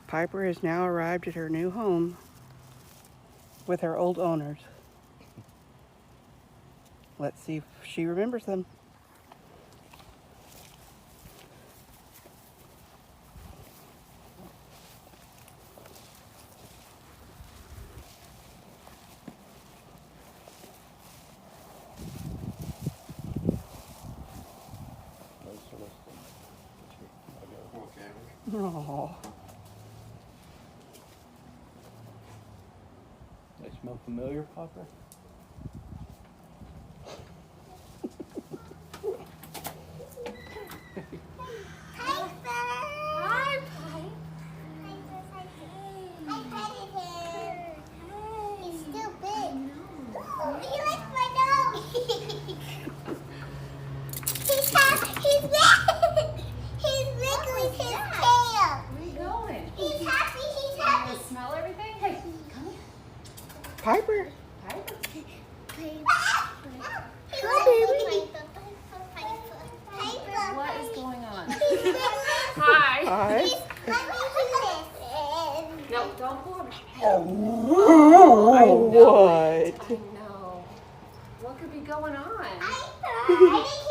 Piper has now arrived at her new home with her old owners. Let's see if she remembers them. Oh. They smell familiar, Piper? Hi, Piper. I petted him. He's still big. He likes my nose. He's wiggling his tail. Where are you going? He's happy. He's You happy. want to smell everything? Hey, come here. Piper. Piper. What is going on? Hi. Hi. No, don't pull him. Oh, what? I know. What could be going on? I think